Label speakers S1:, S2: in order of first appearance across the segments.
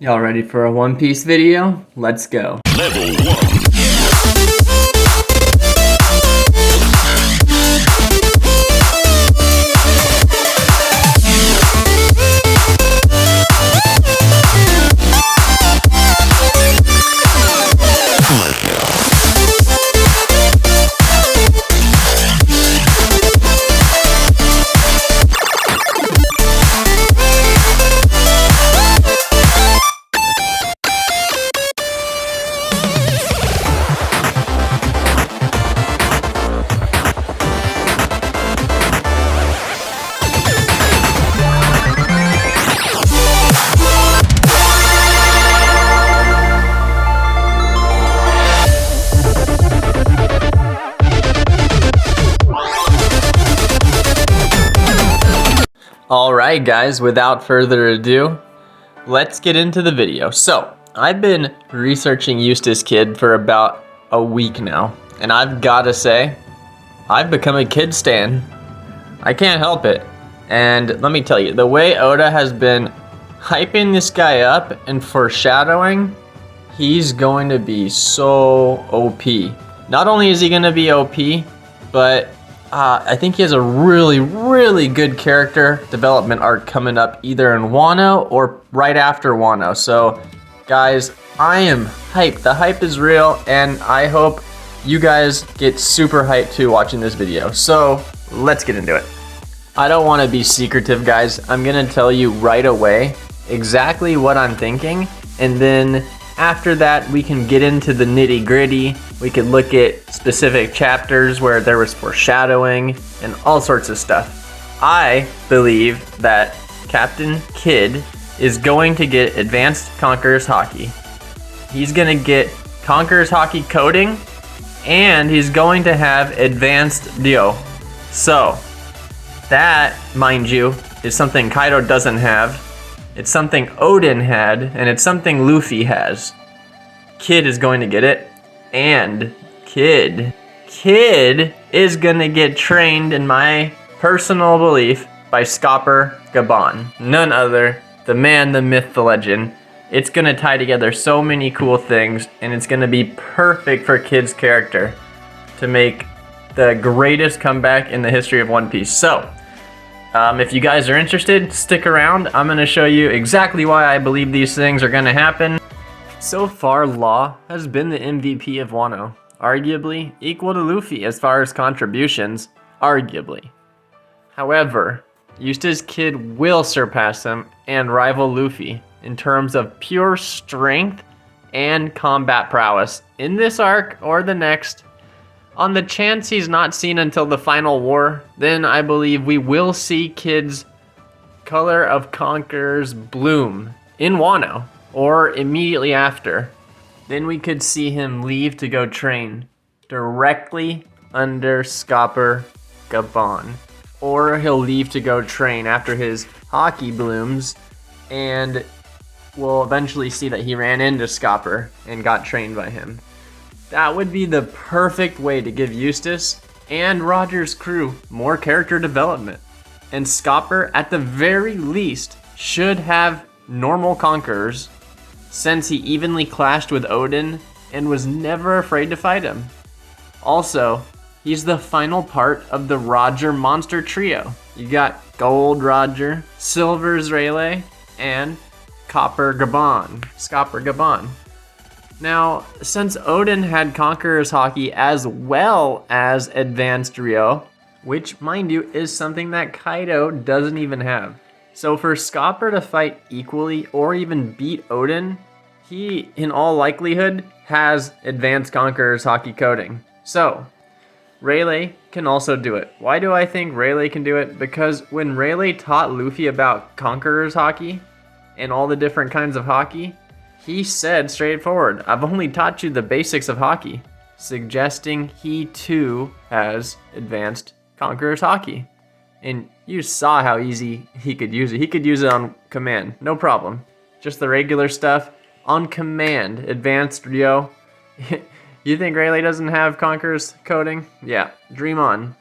S1: Y'all ready for a One Piece video? Let's go.
S2: Level 1.
S1: Alright guys, without further ado, let's get into the video. So, I've been researching Eustass Kid for about a week now, and I've gotta say, I've become a Kid stan. I can't help it. And let me tell you, the way Oda has been hyping this guy up and foreshadowing, he's going to be so OP. Not only is he going to be OP, but I think he has a really good character development arc coming up either in Wano or right after Wano. So guys, I am hyped. The hype is real, and I hope you guys get super hyped too watching this video. So let's get into it. I don't want to be secretive, guys. I'm going to tell you right away exactly what I'm thinking, and then after that we can get into the nitty-gritty. We could look at specific chapters where there was foreshadowing and all sorts of stuff. I believe that Captain Kid is going to get advanced Conquers Haki. He's going to get Conquers Haki coding, and he's going to have advanced Ryou. So that, mind you, is something Kaido doesn't have. It's something Oden had, and it's something Luffy has. Kid is going to get it, and Kid is gonna get trained, in my personal belief, by Scopper Gaban. None other, the man, the myth, the legend. It's gonna tie together so many cool things, and it's gonna be perfect for Kid's character to make the greatest comeback in the history of One Piece. So, if you guys are interested, stick around. I'm going to show you exactly why I believe these things are going to happen. So far, Law has been the MVP of Wano, arguably equal to Luffy as far as contributions, arguably. However, Eustass Kid will surpass him and rival Luffy in terms of pure strength and combat prowess in this arc or the next. On the chance he's not seen until the final war, then I believe we will see Kid's Color of Conquers bloom in Wano, or immediately after. Then we could see him leave to go train directly under Scopper Gaban. Or he'll leave to go train after his Haki blooms, and we'll eventually see that he ran into Scopper and got trained by him. That would be the perfect way to give Eustass and Roger's crew more character development. And Scopper, at the very least, should have normal conquerors, since he evenly clashed with Oden and was never afraid to fight him. Also, he's the final part of the Roger monster trio. You got Gold Roger, Silver's Rayleigh, and Scopper Gaban. Now, since Oden had Conquerors Haki as well as Advanced Ryou, which, mind you, is something that Kaido doesn't even have. So for Scopper to fight equally or even beat Oden, he, in all likelihood, has Advanced Conquerors Haki coding. So, Rayleigh can also do it. Why do I think Rayleigh can do it? Because when Rayleigh taught Luffy about Conquerors Haki and all the different kinds of Haki, he said straightforward, "I've only taught you the basics of Haki," suggesting he too has Advanced Conquerors Haki. And you saw how easy he could use it. He could use it on command, no problem. Just the regular stuff on command. Advanced Ryou. You think Rayleigh doesn't have Conquerors coding? Yeah, dream on.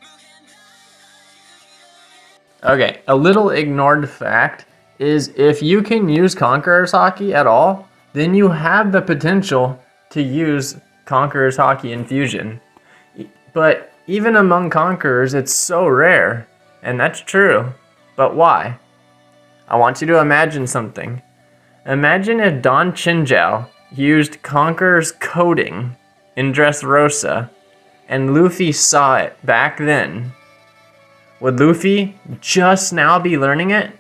S1: Okay, a little ignored fact is if you can use Conquerors Haki at all, then you have the potential to use Conquerors Haki Infusion. But even among Conquerors, it's so rare. And that's true. But why? I want you to imagine something. Imagine if Don Chinjou used Conqueror's coding in Dressrosa and Luffy saw it back then. Would Luffy just now be learning it?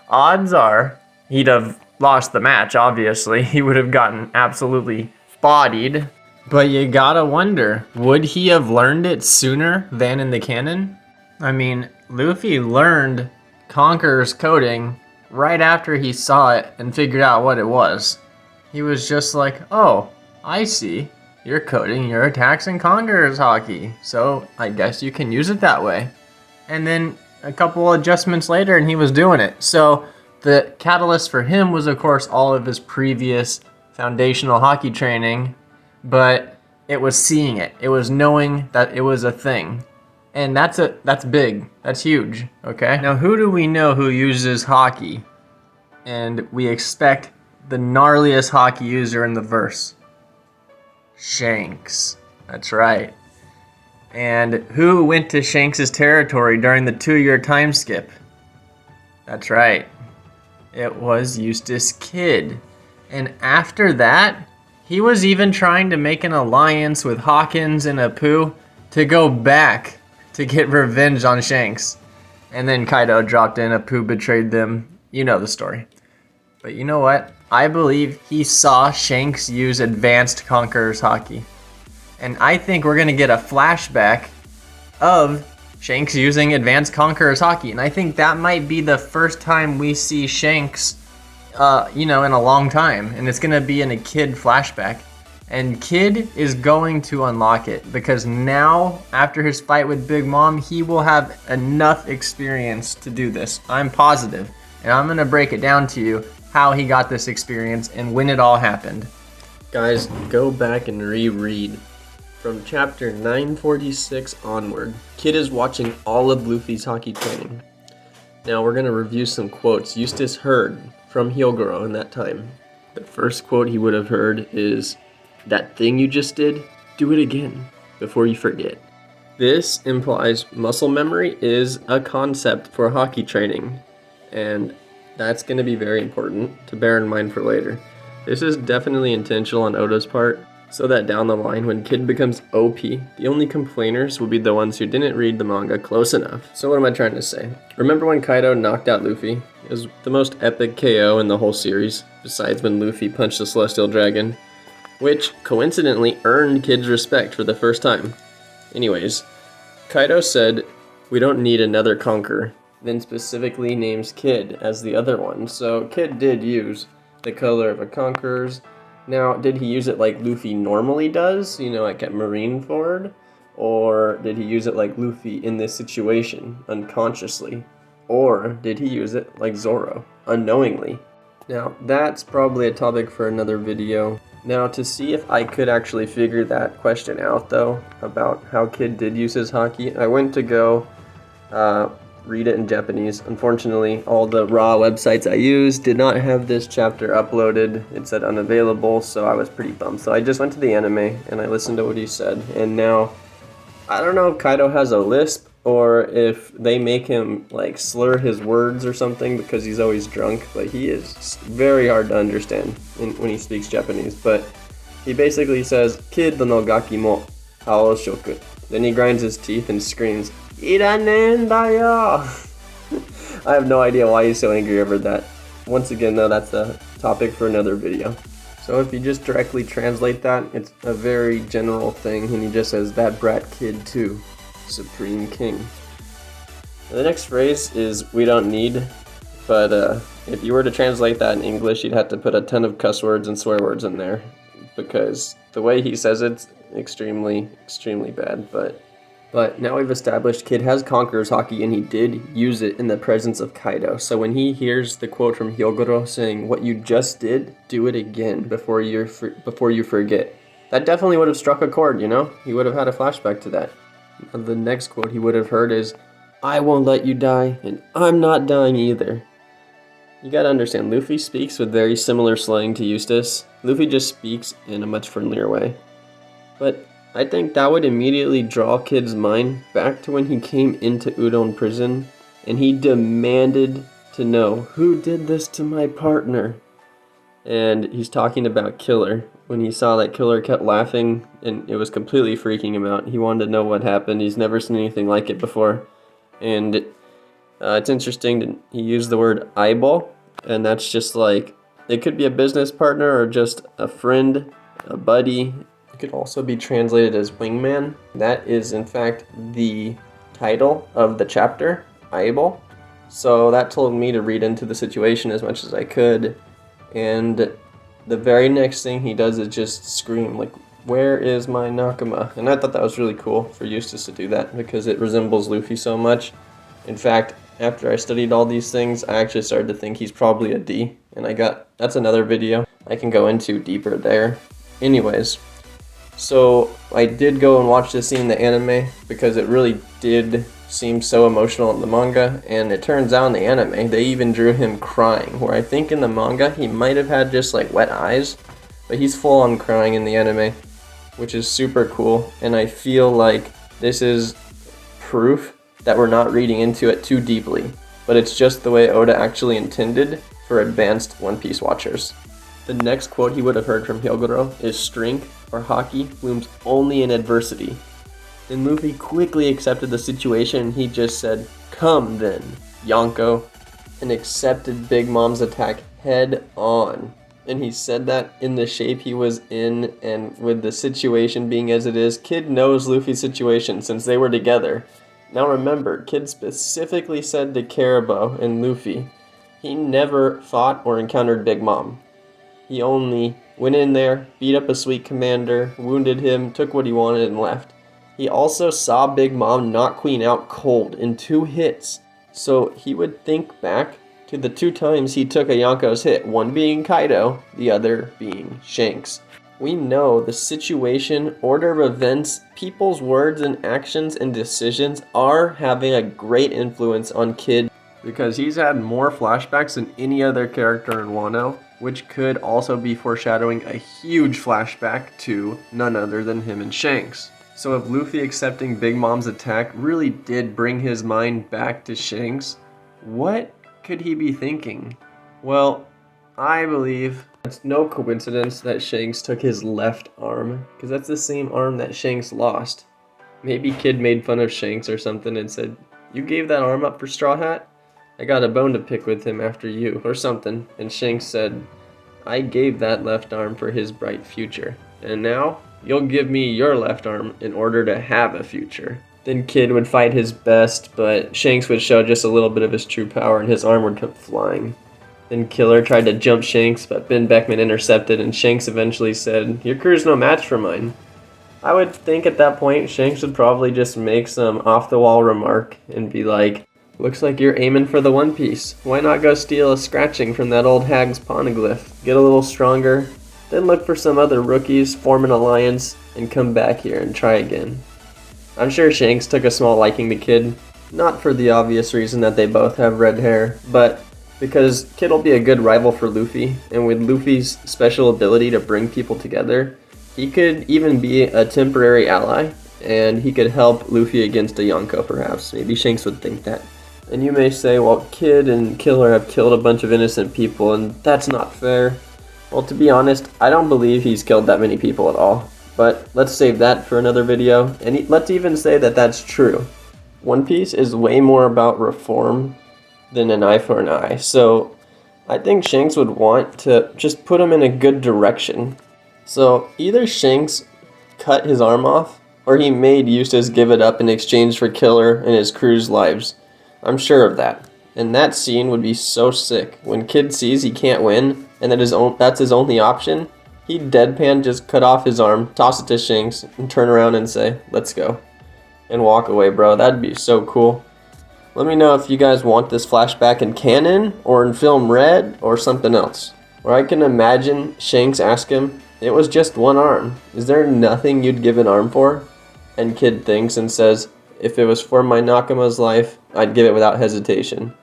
S1: Odds are he'd have lost the match, obviously. He would have gotten absolutely bodied. But you gotta wonder, would he have learned it sooner than in the canon? I mean, Luffy learned Conqueror's coding right after he saw it and figured out what it was. He was just like, oh, I see. You're coding your attacks in Conqueror's Haki, so I guess you can use it that way. And then a couple adjustments later and he was doing it. So the catalyst for him was, of course, all of his previous foundational Haki training, but it was seeing it. It was knowing that it was a thing. And that's big. That's huge, okay? Now, who do we know who uses Haki? And we expect the gnarliest Haki user in the verse. Shanks. That's right. And who went to Shanks' territory during the 2-year time skip? That's right. It was Eustass Kid. And after that, he was even trying to make an alliance with Hawkins and Apu to go back to get revenge on Shanks. And then Kaido dropped in, Apu betrayed them. You know the story. But you know what? I believe he saw Shanks use advanced Conquerors Haki. And I think we're going to get a flashback of Shanks using advanced Conquerors Haki. And I think that might be the first time we see Shanks, in a long time. And it's going to be in a Kid flashback. And Kid is going to unlock it because now, after his fight with Big Mom, he will have enough experience to do this. I'm positive. And I'm going to break it down to you how he got this experience and when it all happened. Guys, go back and reread. From chapter 946 onward, Kid is watching all of Luffy's Haki training. Now we're going to review some quotes Eustass heard from Hyogoro in that time. The first quote he would have heard is, "That thing you just did, do it again before you forget." This implies muscle memory is a concept for Haki training, and that's going to be very important to bear in mind for later. This is definitely intentional on Oda's part, so that down the line when Kid becomes OP, the only complainers will be the ones who didn't read the manga close enough. So what am I trying to say? Remember when Kaido knocked out Luffy? It was the most epic KO in the whole series, besides when Luffy punched the Celestial Dragon, which coincidentally earned Kid's respect for the first time. Anyways, Kaido said, "We don't need another conqueror," then specifically names Kid as the other one. So Kid did use the color of a conqueror's. Now, did he use it like Luffy normally does, like at Marineford? Or did he use it like Luffy in this situation, unconsciously? Or did he use it like Zoro, unknowingly? Now, that's probably a topic for another video. Now, to see if I could actually figure that question out, though, about how Kid did use his Haki, I went to go read it in Japanese. Unfortunately, all the raw websites I used did not have this chapter uploaded. It said unavailable, so I was pretty bummed. So I just went to the anime, and I listened to what he said. And now, I don't know if Kaido has a lisp, or if they make him, slur his words or something, because he's always drunk, but he is very hard to understand when he speaks Japanese. But he basically says, "Kid no gaki mo aoshoku." Then he grinds his teeth and screams, "Iranen da yo!" I have no idea why he's so angry over that. Once again, though, that's a topic for another video. So if you just directly translate that, it's a very general thing, and he just says, "That brat Kid too, Supreme King." The next phrase is, "we don't need," but if you were to translate that in English, you'd have to put a ton of cuss words and swear words in there, because the way he says it's extremely, extremely bad, But now we've established Kid has Conquerors Haki, and he did use it in the presence of Kaido. So when he hears the quote from Hyogoro saying, "What you just did, do it again before you forget," that definitely would have struck a chord, He would have had a flashback to that. The next quote he would have heard is, "I won't let you die, and I'm not dying either."
S2: You gotta understand, Luffy speaks with very similar slang to Eustass. Luffy just speaks in a much friendlier way. But I think that would immediately draw Kid's mind back to when he came into Udon prison and he demanded to know who did this to my partner. And he's talking about Killer. When he saw that Killer kept laughing and it was completely freaking him out, he wanted to know what happened. He's never seen anything like it before. And it's interesting that he used the word eyeball, and that's just like, it could be a business partner or just a friend, a buddy. It could also be translated as wingman. That is in fact the title of the chapter, eyeball. So that told me to read into the situation as much as I could. And the very next thing he does is just scream, like, where is my Nakama? And I thought that was really cool for Eustass to do that because it resembles Luffy so much. In fact, after I studied all these things, I actually started to think he's probably a D. And that's another video I can go into deeper there. Anyways, so I did go and watch this scene in the anime because it really did seem so emotional in the manga. And it turns out in the anime, they even drew him crying. Where I think in the manga, he might have had just like wet eyes. But he's full on crying in the anime, which is super cool. And I feel like this is proof that we're not reading into it too deeply, but it's just the way Oda actually intended for advanced One Piece watchers. The next quote he would have heard from Hyogoro is, strength or haki blooms only in adversity. Then Luffy quickly accepted the situation and he just said, come then, Yonko, and accepted Big Mom's attack head on. And he said that in the shape he was in, and with the situation being as it is, Kid knows Luffy's situation since they were together. Now remember, Kid specifically said to Caribou and Luffy, he never fought or encountered Big Mom. He only went in there, beat up a sweet commander, wounded him, took what he wanted, and left. He also saw Big Mom knock Queen out cold in 2 hits. So he would think back to the 2 times he took a Yonko's hit, one being Kaido, the other being Shanks. We know the situation, order of events, people's words and actions and decisions are having a great influence on Kid because he's had more flashbacks than any other character in Wano, which could also be foreshadowing a huge flashback to none other than him and Shanks. So if Luffy accepting Big Mom's attack really did bring his mind back to Shanks, what could he be thinking? Well, I believe it's no coincidence that Shanks took his left arm, because that's the same arm that Shanks lost. Maybe Kid made fun of Shanks or something and said, you gave that arm up for Straw Hat? I got a bone to pick with him after you, or something. And Shanks said, I gave that left arm for his bright future. And now, you'll give me your left arm in order to have a future. Then Kid would fight his best, but Shanks would show just a little bit of his true power and his arm would come flying. Then Killer tried to jump Shanks, but Ben Beckman intercepted, and Shanks eventually said, your crew's no match for mine. I would think at that point, Shanks would probably just make some off-the-wall remark and be like, looks like you're aiming for the One Piece. Why not go steal a scratching from that old hag's poneglyph? Get a little stronger, then look for some other rookies, form an alliance, and come back here and try again. I'm sure Shanks took a small liking to Kid, not for the obvious reason that they both have red hair, but because Kid will be a good rival for Luffy, and with Luffy's special ability to bring people together, he could even be a temporary ally, and he could help Luffy against a Yonko perhaps. Maybe Shanks would think that. And you may say, well, Kid and Killer have killed a bunch of innocent people, and that's not fair. Well, to be honest, I don't believe he's killed that many people at all. But let's save that for another video, and let's even say that that's true. One Piece is way more about reform than an eye for an eye, so I think Shanks would want to just put him in a good direction. So either Shanks cut his arm off, or he made Eustass give it up in exchange for Killer and his crew's lives. I'm sure of that. And that scene would be so sick. When Kid sees he can't win, and that that's his only option, he'd deadpan just cut off his arm, toss it to Shanks, and turn around and say, let's go. And walk away, bro. That'd be so cool. Let me know if you guys want this flashback in canon, or in film red, or something else. Or I can imagine Shanks ask him, it was just one arm. Is there nothing you'd give an arm for? And Kid thinks and says, if it was for my Nakama's life, I'd give it without hesitation.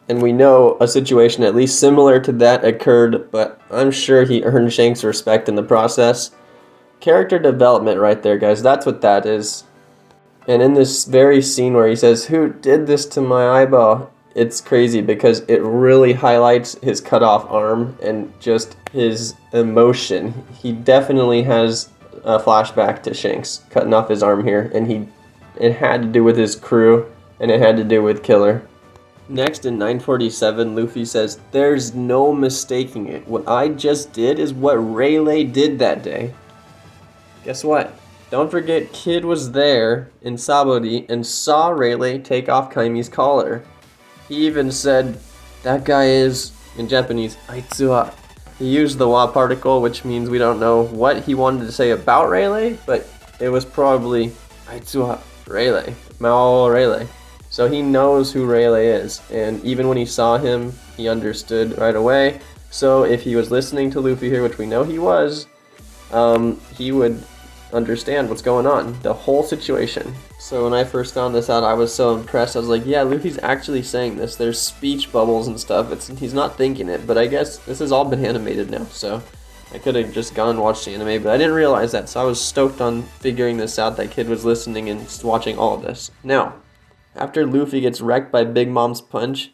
S2: And we know a situation at least similar to that occurred, but I'm sure he earned Shanks' respect in the process. Character development right there, guys. That's what that is. And in this very scene where he says, "Who did this to my eyeball?" It's crazy because it really highlights his cut off arm and just his emotion. He definitely has a flashback to Shanks cutting off his arm here, and it had to do with his crew, and it had to do with Killer. Next, in 947, Luffy says, "There's no mistaking it. What I just did is what Rayleigh did that day." Guess what? Don't forget, Kid was there in Sabaody and saw Rayleigh take off Kaimi's collar. He even said, "That guy is," in Japanese, "Aitsuwa." He used the wa particle, which means we don't know what he wanted to say about Rayleigh, but it was probably Aitsuwa Rayleigh, Mao Rayleigh. So he knows who Rayleigh is, and even when he saw him, he understood right away. So if he was listening to Luffy here, which we know he was, he would understand what's going on, the whole situation. So when I first found this out, I was so impressed. I was like, yeah, Luffy's actually saying this. There's speech bubbles and stuff. He's not thinking it, but I guess this has all been animated now, so I could have just gone and watched the anime, but I didn't realize that, so I was stoked on figuring this out, that Kid was listening and watching all of this. Now, after Luffy gets wrecked by Big Mom's punch,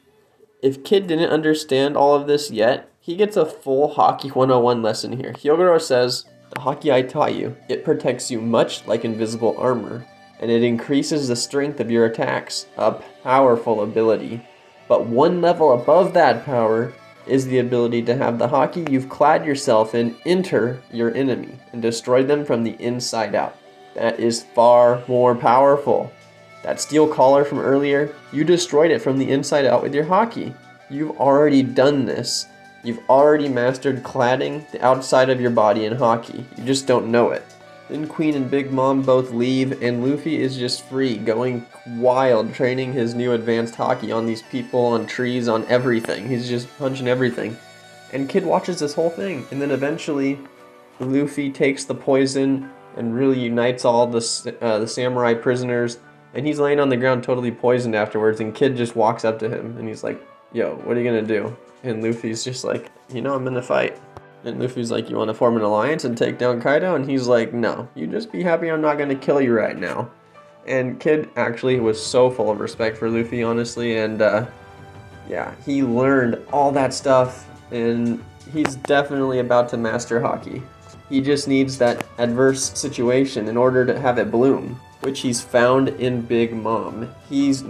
S2: if Kid didn't understand all of this yet, he gets a full Haki 101 lesson here. Hyogoro says, "The Haki I taught you, it protects you much like invisible armor, and it increases the strength of your attacks, a powerful ability. But one level above that power is the ability to have the Haki you've clad yourself in enter your enemy and destroy them from the inside out. That is far more powerful. That steel collar from earlier, you destroyed it from the inside out with your Haki. You've already done this. You've already mastered cladding the outside of your body in Haki. You just don't know it." Then Queen and Big Mom both leave, and Luffy is just free, going wild, training his new advanced Haki on these people, on trees, on everything. He's just punching everything. And Kid watches this whole thing, and then eventually Luffy takes the poison and really unites all the samurai prisoners, and he's laying on the ground totally poisoned afterwards, and Kid just walks up to him, and he's like, "Yo, what are you gonna do?" And Luffy's just like, "I'm gonna fight." And Luffy's like, "You want to form an alliance and take down Kaido?" And he's like, "No, you just be happy I'm not gonna kill you right now." And Kid actually was so full of respect for Luffy, honestly, and yeah, he learned all that stuff, and he's definitely about to master Haki. He just needs that adverse situation in order to have it bloom, which he's found in Big Mom. He's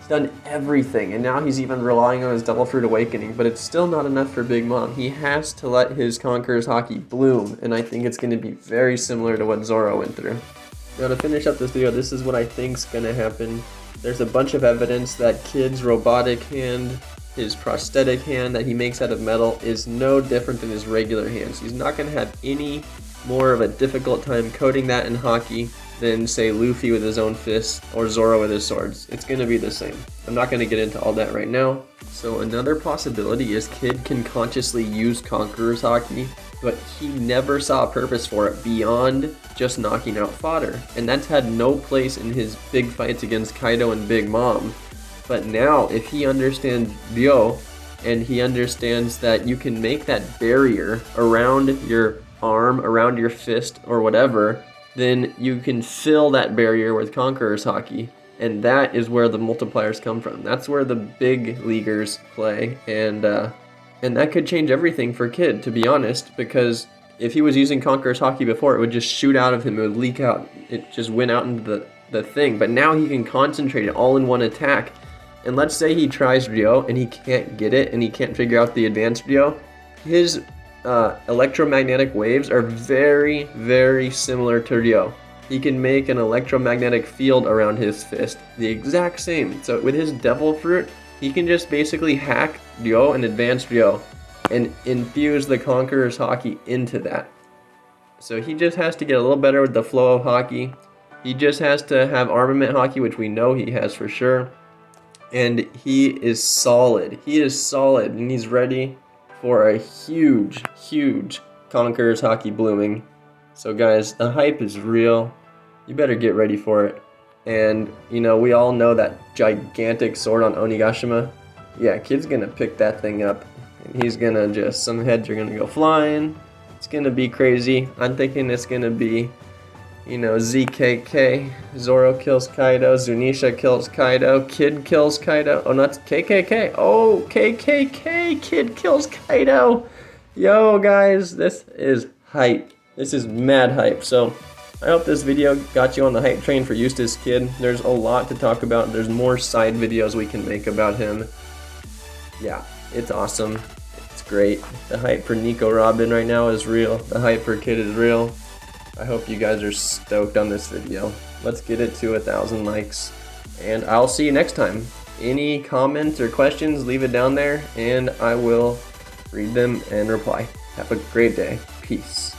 S2: done everything, and now he's even relying on his Devil Fruit Awakening, but it's still not enough for Big Mom. He has to let his Conquerors Haki bloom, and I think it's going to be very similar to what Zoro went through. Now to finish up this video, this is what I think's going to happen. There's a bunch of evidence that Kid's robotic hand, his prosthetic hand that he makes out of metal, is no different than his regular hands. He's not going to have any more of a difficult time coding that in Haki than, say, Luffy with his own fists or Zoro with his swords. It's going to be the same. I'm not going to get into all that right now. So another possibility is Kid can consciously use Conqueror's Haki, but he never saw a purpose for it beyond just knocking out fodder. And that's had no place in his big fights against Kaido and Big Mom. But now, if he understands Ryou, and he understands that you can make that barrier around your arm, around your fist, or whatever, then you can fill that barrier with Conqueror's Haki, and that is where the multipliers come from. That's where the big leaguers play, and that could change everything for Kid, to be honest, because if he was using Conqueror's Haki before, it would just shoot out of him, it would leak out, it just went out into the thing, but now he can concentrate it all in one attack. And let's say he tries Ryou and he can't get it, and he can't figure out the advanced Ryou, his electromagnetic waves are very, very similar to Ryou. He can make an electromagnetic field around his fist, the exact same. So with his Devil Fruit, he can just basically hack Ryou and advanced Ryou and infuse the Conqueror's Haki into that. So he just has to get a little better with the flow of Haki. He just has to have armament Haki, which we know he has for sure. And he is solid. He is solid, and he's ready for a huge, huge Conqueror's Haki blooming. So guys, the hype is real. You better get ready for it. And, we all know that gigantic sword on Onigashima. Yeah, Kid's gonna pick that thing up, and he's gonna just, some heads are gonna go flying. It's gonna be crazy. I'm thinking it's gonna be, you know, ZKK, Zoro kills Kaido, Zunisha kills Kaido, Kid kills Kaido. Oh, not KKK. Oh, KKK, Kid kills Kaido. Yo, guys, this is hype. This is mad hype. So, I hope this video got you on the hype train for Eustass Kid. There's a lot to talk about. There's more side videos we can make about him. Yeah, it's awesome. It's great. The hype for Nico Robin right now is real. The hype for Kid is real. I hope you guys are stoked on this video. Let's get it to 1,000 likes. And I'll see you next time. Any comments or questions, leave it down there and I will read them and reply. Have a great day. Peace.